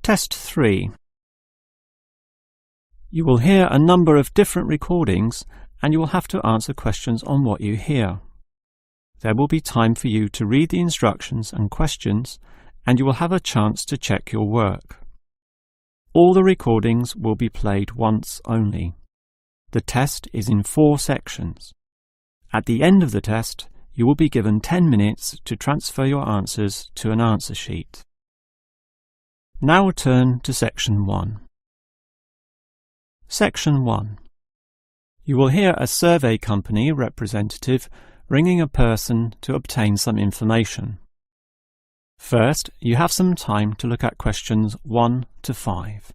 Test 3. You will hear a number of different recordings and you will have to answer questions on what you hear. There will be time for you to read the instructions and questions and you will have a chance to check your work. All the recordings will be played once only. The test is in 4 sections. At the end of the test, you will be given 10 minutes to transfer your answers to an answer sheet. Now turn to Section 1. Section 1. You will hear a survey company representative ringing a person to obtain some information. First, you have some time to look at questions 1 to 5.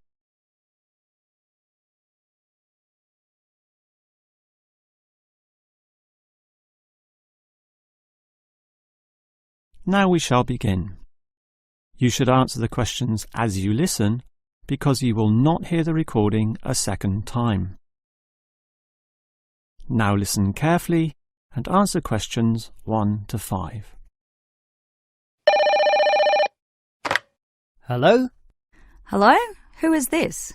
Now we shall begin. You should answer the questions as you listen, because you will not hear the recording a second time. Now listen carefully and answer questions 1 to 5. Hello? Hello? Who is this?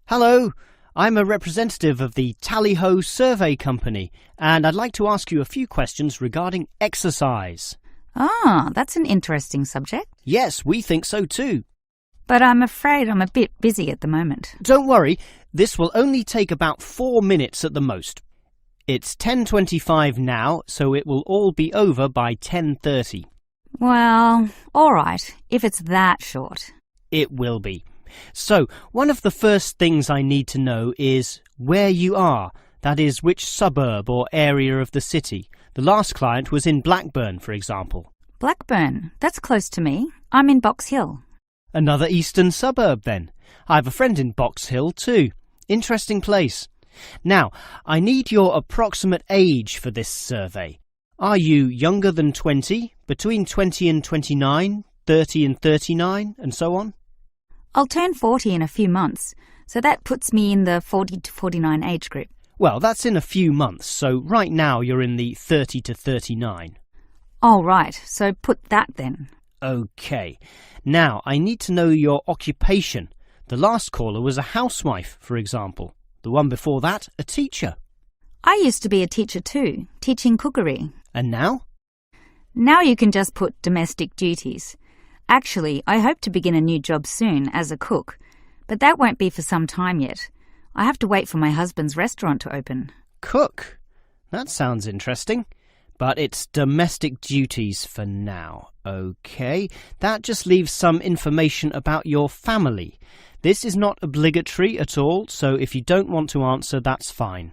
Hello, I'm a representative of the Tally-Ho Survey Company, and I'd like to ask you a few questions regarding exercise. Ah, that's an interesting subject. Yes, we think so too. But I'm afraid I'm a bit busy at the moment. Don't worry, this will only take about 4 minutes at the most. It's 10:25 now, so it will all be over by 10:30. Well, all right, if it's that short. It will be. So, one of the first things I need to know is where you are. That is, which suburb or area of the city. The last client was in Blackburn, for example. Blackburn, that's close to me. I'm in Box Hill. Another eastern suburb, then. I have a friend in Box Hill, too. Interesting place. Now, I need your approximate age for this survey. Are you younger than 20, between 20 and 29, 30 and 39, and so on? I'll turn 40 in a few months, so that puts me in the 40 to 49 age group. Well, that's in a few months, so right now you're in the 30 to 39. Oh, right, so put that then. OK. Now, I need to know your occupation. The last caller was a housewife, for example. The one before that, a teacher. I used to be a teacher too, teaching cookery. And now? Now you can just put domestic duties. Actually, I hope to begin a new job soon as a cook, but that won't be for some time yet. I have to wait for my husband's restaurant to open. Cook? That sounds interesting. But it's domestic duties for now. OK, that just leaves some information about your family. This is not obligatory at all, so if you don't want to answer, that's fine.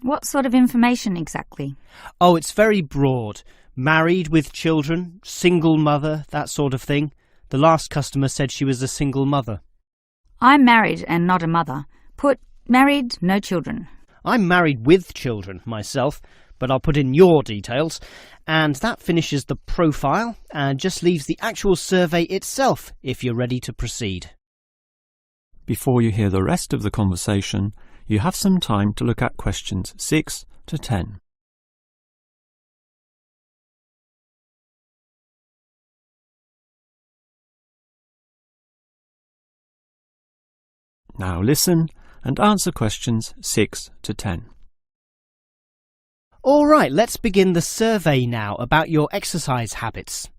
What sort of information exactly? Oh, it's very broad. Married with children, single mother, that sort of thing. The last customer said she was a single mother. I'm married and not a mother. Put married, no children. I'm married with children myself, but I'll put in your details. And that finishes the profile and just leaves the actual survey itself if you're ready to proceed. Before you hear the rest of the conversation, you have some time to look at questions 6 to 10. Now listen and answer questions 6 to 10. All right, let's begin the survey now about your exercise habits.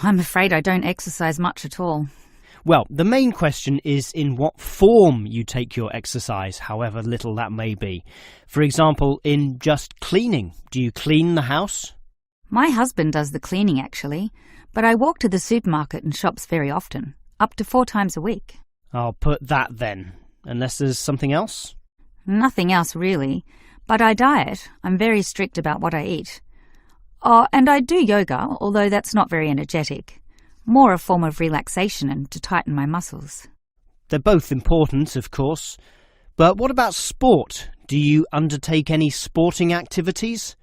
I'm afraid I don't exercise much at all. Well, the main question is in what form you take your exercise, however little that may be. For example, in just cleaning. Do you clean the house? My husband does the cleaning, actually, but I walk to the supermarket and shops very often, up to 4 times a week. I'll put that then, unless there's something else. Nothing else, really. But I diet. I'm very strict about what I eat. Oh, and I do yoga, although that's not very energetic. More a form of relaxation and to tighten my muscles. They're both important, of course. But what about sport? Do you undertake any sporting activities?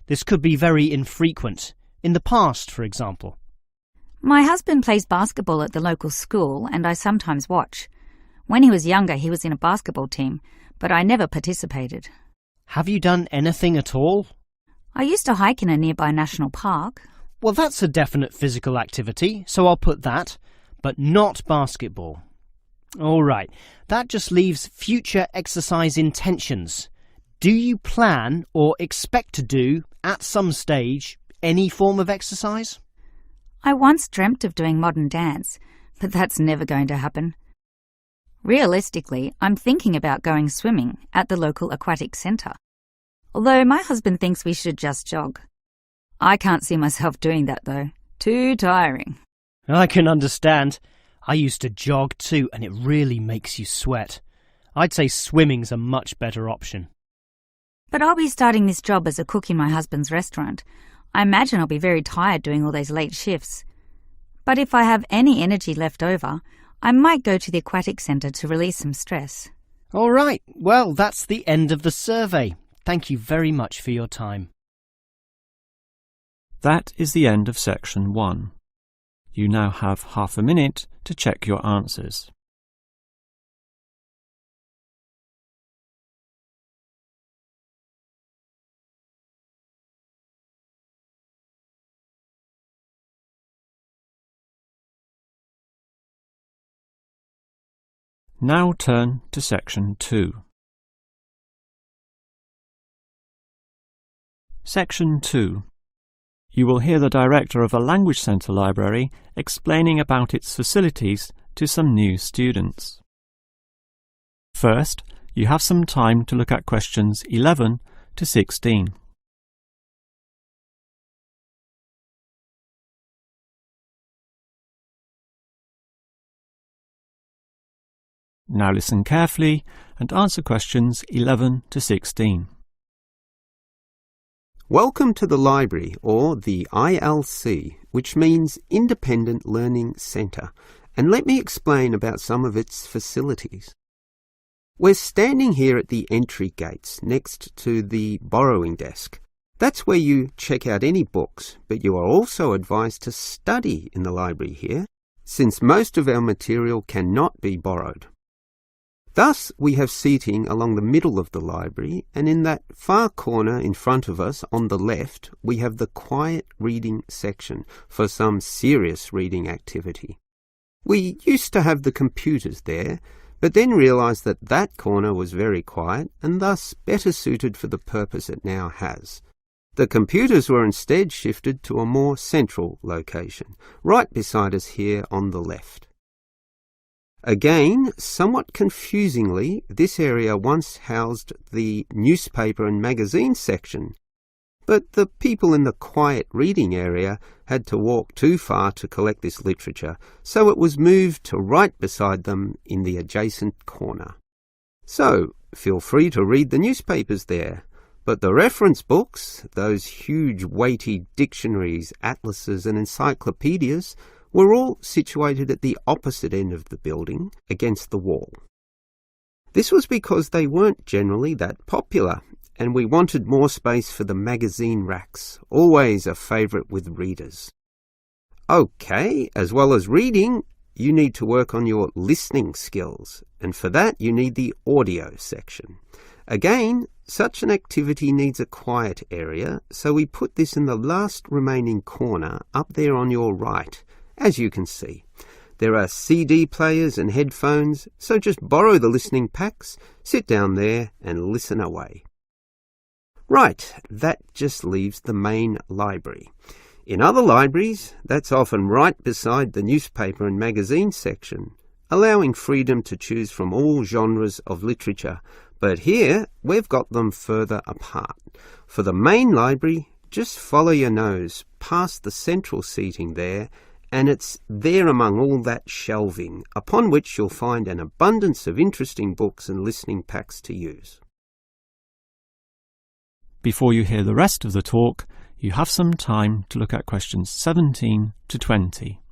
This could be very infrequent. In the past, for example. My husband plays basketball at the local school, and I sometimes watch. When he was younger, he was in a basketball team, but I never participated. Have you done anything at all? I used to hike in a nearby national park. Well, that's a definite physical activity, so I'll put that, but not basketball. All right, that just leaves future exercise intentions. Do you plan or expect to do, at some stage, any form of exercise? I once dreamt of doing modern dance, but that's never going to happen. Realistically, I'm thinking about going swimming at the local aquatic centre, although my husband thinks we should just jog. I can't see myself doing that though. Too tiring. I can understand. I used to jog too, and it really makes you sweat. I'd say swimming's a much better option. But I'll be starting this job as a cook in my husband's restaurant. I imagine I'll be very tired doing all those late shifts. But if I have any energy left over, I might go to the aquatic centre to release some stress. All right, well, that's the end of the survey. Thank you very much for your time. That is the end of section 1. You now have half a minute to check your answers. Now turn to section 2. Section 2. You will hear the director of a Language Centre library explaining about its facilities to some new students. First, you have some time to look at questions 11 to 16. Now listen carefully and answer questions 11 to 16. Welcome to the library, or the ILC, which means Independent Learning Centre, and let me explain about some of its facilities. We're standing here at the entry gates next to the borrowing desk. That's where you check out any books, but you are also advised to study in the library here, since most of our material cannot be borrowed. Thus, we have seating along the middle of the library, and in that far corner in front of us on the left, we have the quiet reading section for some serious reading activity. We used to have the computers there, but then realised that that corner was very quiet and thus better suited for the purpose it now has. The computers were instead shifted to a more central location, right beside us here on the left. Again, somewhat confusingly, this area once housed the newspaper and magazine section, but the people in the quiet reading area had to walk too far to collect this literature, so it was moved to right beside them in the adjacent corner. So, feel free to read the newspapers there, but the reference books, those huge weighty dictionaries, atlases and encyclopedias, were all situated at the opposite end of the building, against the wall. This was because they weren't generally that popular, and we wanted more space for the magazine racks, always a favourite with readers. Okay, as well as reading, you need to work on your listening skills, and for that you need the audio section. Again, such an activity needs a quiet area, so we put this in the last remaining corner up there on your right. As you can see, there are CD players and headphones, so just borrow the listening packs, sit down there and listen away. Right, that just leaves the main library. In other libraries, that's often right beside the newspaper and magazine section, allowing freedom to choose from all genres of literature, but here we've got them further apart. For the main library, just follow your nose past the central seating there, and it's there among all that shelving, upon which you'll find an abundance of interesting books and listening packs to use. Before you hear the rest of the talk, you have some time to look at questions 17 to 20.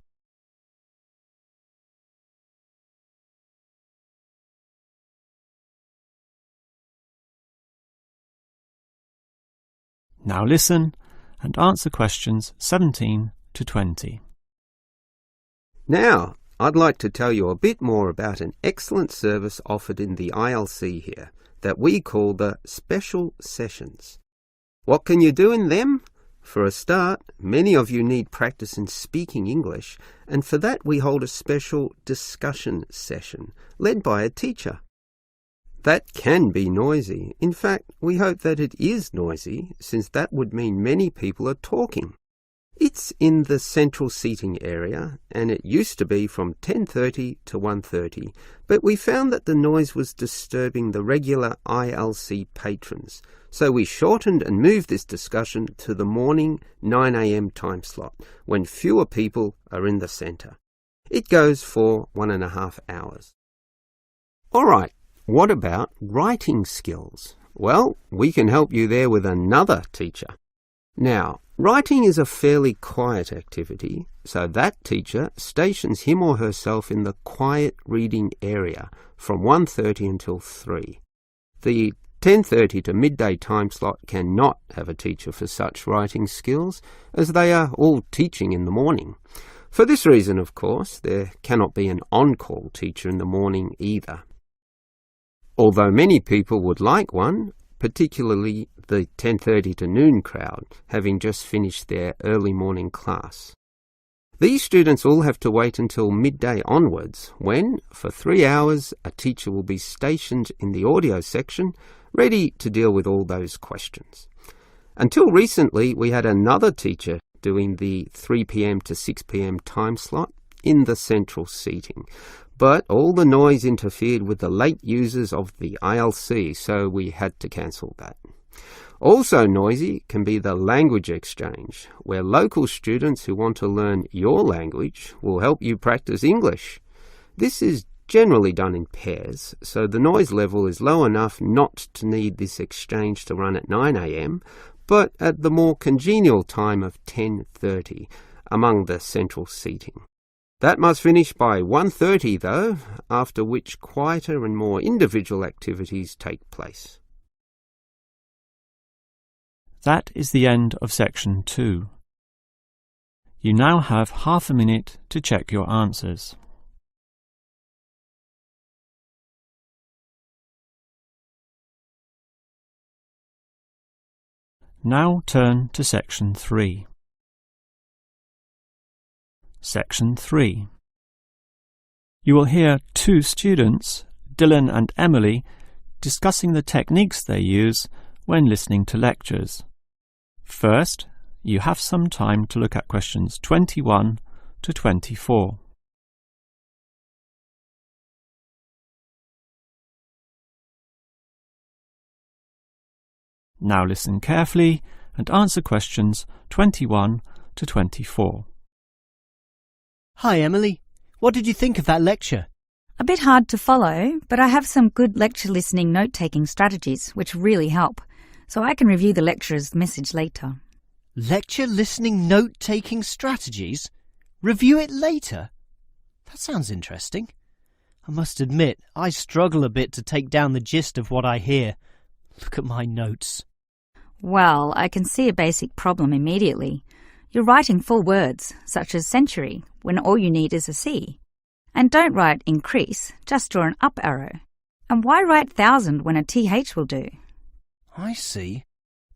Now listen and answer questions 17 to 20. Now, I'd like to tell you a bit more about an excellent service offered in the ILC here that we call the Special Sessions. What can you do in them? For a start, many of you need practice in speaking English, and for that we hold a special discussion session, led by a teacher. That can be noisy. In fact, we hope that it is noisy, since that would mean many people are talking. It's in the central seating area, and it used to be from 10:30 to 1:30, but we found that the noise was disturbing the regular ILC patrons, so we shortened and moved this discussion to the morning 9 a.m. time slot, when fewer people are in the centre. It goes for 1.5 hours. All right, what about writing skills? Well, we can help you there with another teacher. Now, writing is a fairly quiet activity, so that teacher stations him or herself in the quiet reading area from 1:30 until 3. The 10:30 to midday time slot cannot have a teacher for such writing skills, as they are all teaching in the morning. For this reason, of course, there cannot be an on-call teacher in the morning either. Although many people would like one, particularly the 10:30 to noon crowd, having just finished their early morning class. These students all have to wait until midday onwards, when, for 3 hours, a teacher will be stationed in the audio section, ready to deal with all those questions. Until recently, we had another teacher doing the 3 p.m. to 6 p.m. time slot in the central seating. But all the noise interfered with the late users of the ILC, so we had to cancel that. Also noisy can be the language exchange, where local students who want to learn your language will help you practice English. This is generally done in pairs, so the noise level is low enough not to need this exchange to run at 9 a.m, but at the more congenial time of 10:30 among the central seating. That must finish by 1:30 though, after which quieter and more individual activities take place. That is the end of section 2. You now have half a minute to check your answers. Now turn to section 3. Section 3. You will hear two students, Dylan and Emily, discussing the techniques they use when listening to lectures. First, you have some time to look at questions 21 to 24. Now listen carefully and answer questions 21 to 24. Hi, Emily. What did you think of that lecture? A bit hard to follow, but I have some good lecture listening note-taking strategies which really help, so I can review the lecturer's message later. Lecture listening note-taking strategies? Review it later? That sounds interesting. I must admit, I struggle a bit to take down the gist of what I hear. Look at my notes. Well, I can see a basic problem immediately. You're writing full words, such as century, when all you need is a C. And don't write increase, just draw an up arrow. And why write thousand when a TH will do? I see.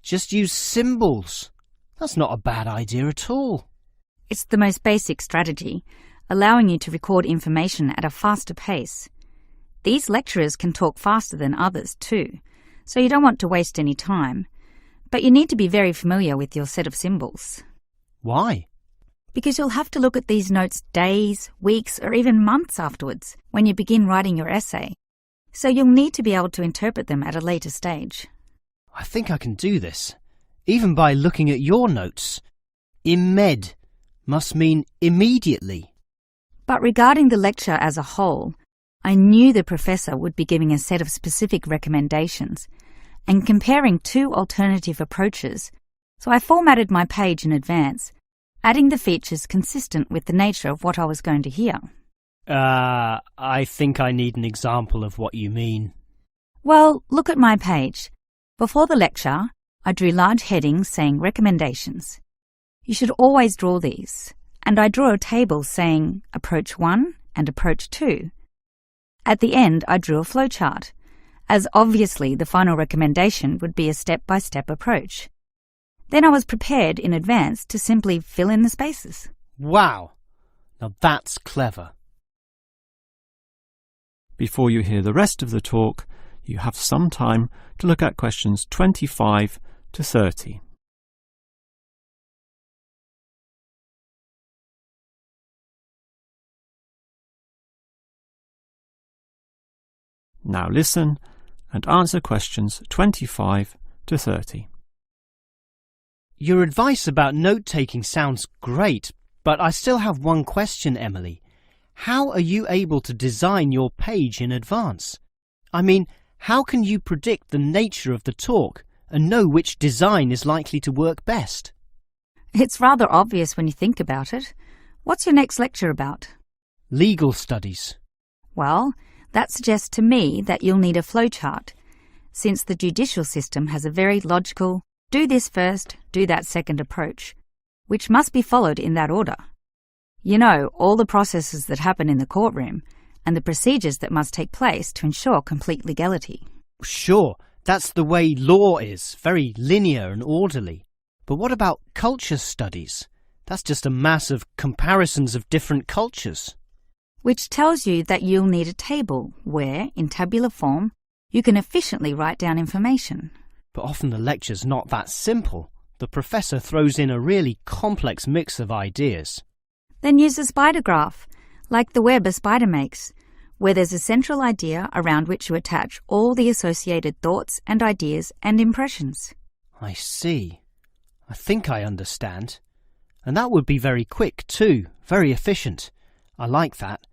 Just use symbols. That's not a bad idea at all. It's the most basic strategy, allowing you to record information at a faster pace. These lecturers can talk faster than others too, so you don't want to waste any time. But you need to be very familiar with your set of symbols. Why? Because you'll have to look at these notes days, weeks, or even months afterwards when you begin writing your essay. So you'll need to be able to interpret them at a later stage. I think I can do this, even by looking at your notes. Imed must mean immediately. But regarding the lecture as a whole, I knew the professor would be giving a set of specific recommendations and comparing two alternative approaches, so I formatted my page in advance, adding the features consistent with the nature of what I was going to hear. I think I need an example of what you mean. Well, look at my page. Before the lecture, I drew large headings saying recommendations. You should always draw these, and I draw a table saying approach 1 and approach 2. At the end, I drew a flowchart, as obviously the final recommendation would be a step-by-step approach. Then I was prepared in advance to simply fill in the spaces. Wow! Now that's clever. Before you hear the rest of the talk, you have some time to look at questions 25 to 30. Now listen and answer questions 25 to 30. Your advice about note-taking sounds great, but I still have one question, Emily. How are you able to design your page in advance? I mean, how can you predict the nature of the talk and know which design is likely to work best? It's rather obvious when you think about it. What's your next lecture about? Legal studies. Well, that suggests to me that you'll need a flowchart, since the judicial system has a very logical, do this first, do that second approach, which must be followed in that order. You know, all the processes that happen in the courtroom and the procedures that must take place to ensure complete legality. Sure, that's the way law is, very linear and orderly. But what about culture studies? That's just a mass of comparisons of different cultures. Which tells you that you'll need a table where, in tabular form, you can efficiently write down information. But often the lecture's not that simple. The professor throws in a really complex mix of ideas. Then use a spider graph, like the web a spider makes, where there's a central idea around which you attach all the associated thoughts and ideas and impressions. I see. I think I understand. And that would be very quick too, very efficient. I like that.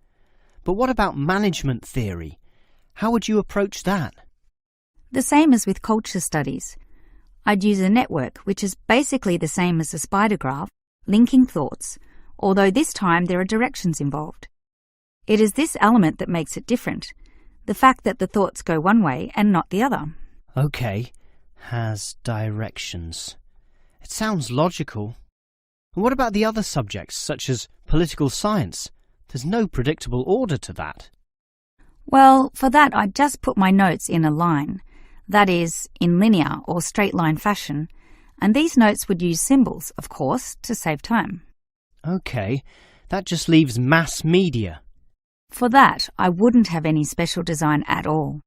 But what about management theory? How would you approach that? The same as with culture studies. I'd use a network, which is basically the same as a spider graph, linking thoughts, although this time there are directions involved. It is this element that makes it different, the fact that the thoughts go one way and not the other. Okay, has directions. It sounds logical. And what about the other subjects, such as political science? There's no predictable order to that. Well, for that I'd just put my notes in a line, that is, in linear or straight line fashion, and these notes would use symbols, of course, to save time. Okay, that just leaves mass media. For that, I wouldn't have any special design at all.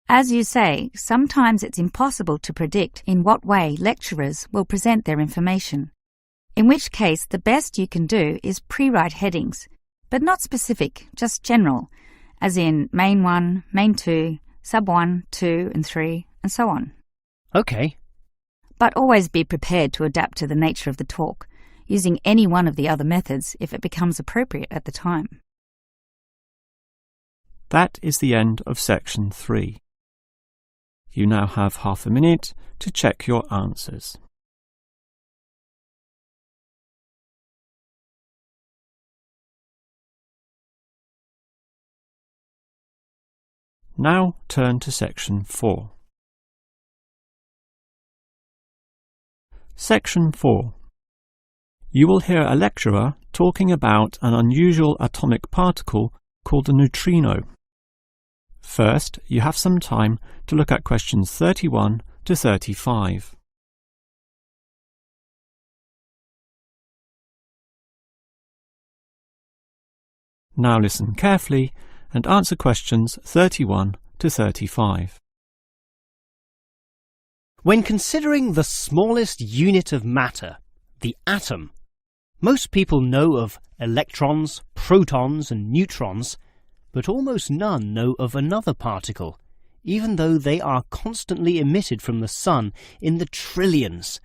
As you say, sometimes it's impossible to predict in what way lecturers will present their information, in which case the best you can do is pre-write headings, but not specific, just general, as in Main 1, Main 2, Sub 1, 2 and 3, and so on. Okay. But always be prepared to adapt to the nature of the talk, using any one of the other methods if it becomes appropriate at the time. That is the end of section 3. You now have half a minute to check your answers. Now turn to section 4. Section 4. You will hear a lecturer talking about an unusual atomic particle called a neutrino. First, you have some time to look at questions 31 to 35. Now listen carefully and answer questions 31 to 35. When considering the smallest unit of matter, the atom, most people know of electrons, protons and neutrons, but almost none know of another particle, even though they are constantly emitted from the sun in the trillions,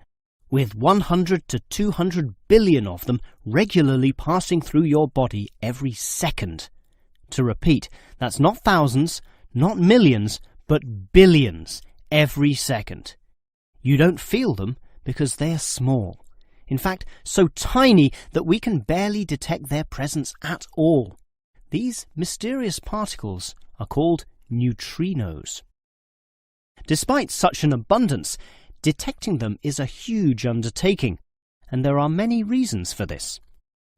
with 100 to 200 billion of them regularly passing through your body every second. To repeat, that's not thousands, not millions, but billions every second. You don't feel them because they are small. In fact, so tiny that we can barely detect their presence at all. These mysterious particles are called neutrinos. Despite such an abundance, detecting them is a huge undertaking, and there are many reasons for this.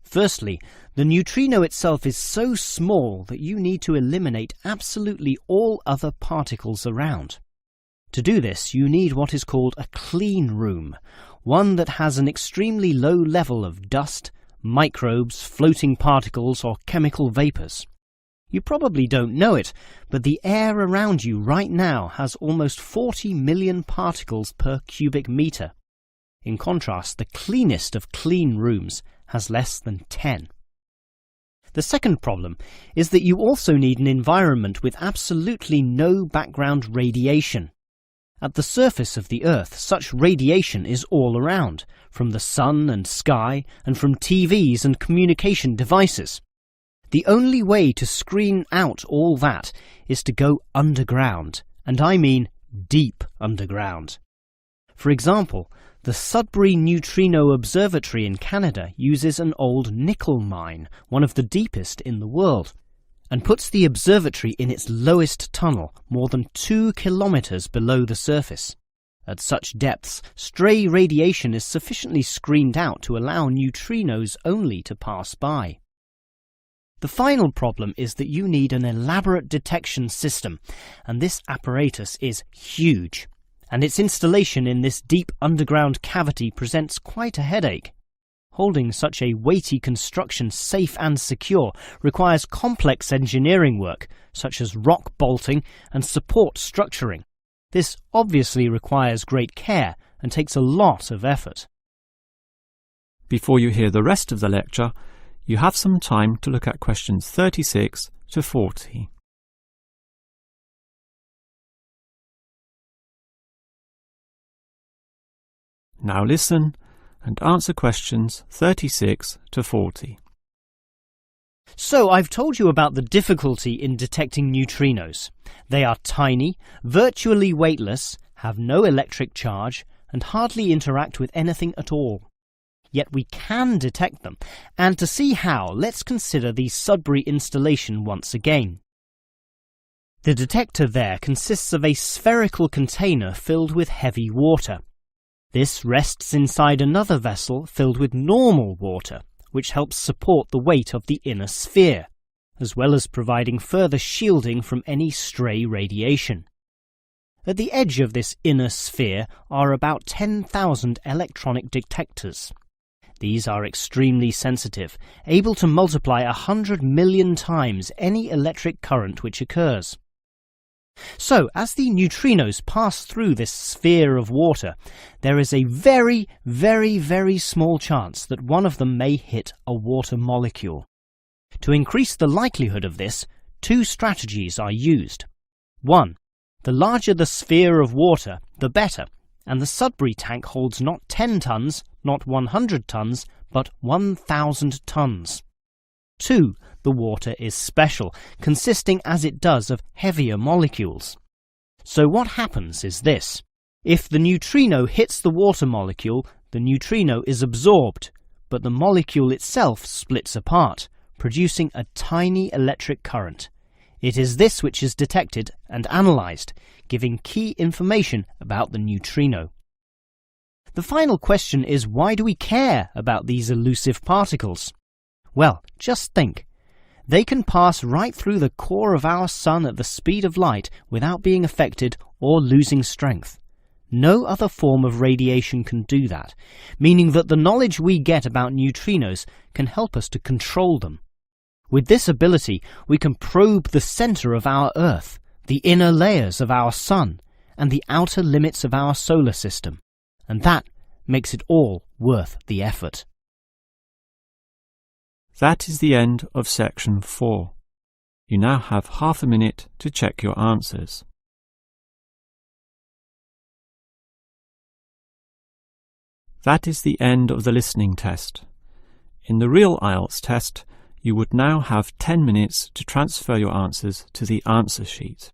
Firstly, the neutrino itself is so small that you need to eliminate absolutely all other particles around. To do this, you need what is called a clean room, one that has an extremely low level of dust, microbes, floating particles, or chemical vapours. You probably don't know it, but the air around you right now has almost 40 million particles per cubic metre. In contrast, the cleanest of clean rooms has less than 10. The second problem is that you also need an environment with absolutely no background radiation. At the surface of the Earth, such radiation is all around, from the sun and sky, and from TVs and communication devices. The only way to screen out all that is to go underground, and I mean deep underground. For example, the Sudbury Neutrino Observatory in Canada uses an old nickel mine, one of the deepest in the world, and puts the observatory in its lowest tunnel, more than 2 kilometres below the surface. At such depths, stray radiation is sufficiently screened out to allow neutrinos only to pass by. The final problem is that you need an elaborate detection system, and this apparatus is huge, and its installation in this deep underground cavity presents quite a headache. Holding such a weighty construction safe and secure requires complex engineering work, such as rock bolting and support structuring. This obviously requires great care and takes a lot of effort. Before you hear the rest of the lecture, you have some time to look at questions 36 to 40. Now listen and answer questions 36 to 40. So I've told you about the difficulty in detecting neutrinos. They are tiny, virtually weightless, have no electric charge, and hardly interact with anything at all. Yet we can detect them, and to see how, let's consider the Sudbury installation once again. The detector there consists of a spherical container filled with heavy water. This rests inside another vessel filled with normal water, which helps support the weight of the inner sphere, as well as providing further shielding from any stray radiation. At the edge of this inner sphere are about 10,000 electronic detectors. These are extremely sensitive, able to multiply 100 million times any electric current which occurs. So, as the neutrinos pass through this sphere of water, there is a very, very, very small chance that one of them may hit a water molecule. To increase the likelihood of this, 2 strategies are used. 1. The larger the sphere of water, the better, and the Sudbury tank holds not 10 tons, not 100 tons, but 1,000 tons. 2. The water is special, consisting as it does of heavier molecules. So what happens is this. If the neutrino hits the water molecule, the neutrino is absorbed, but the molecule itself splits apart, producing a tiny electric current. It is this which is detected and analysed, giving key information about the neutrino. The final question is, why do we care about these elusive particles? Well, just think. They can pass right through the core of our sun at the speed of light without being affected or losing strength. No other form of radiation can do that, meaning that the knowledge we get about neutrinos can help us to control them. With this ability, we can probe the centre of our Earth, the inner layers of our sun, and the outer limits of our solar system, and that makes it all worth the effort. That is the end of section 4. You now have half a minute to check your answers. That is the end of the listening test. In the real IELTS test, you would now have 10 minutes to transfer your answers to the answer sheet.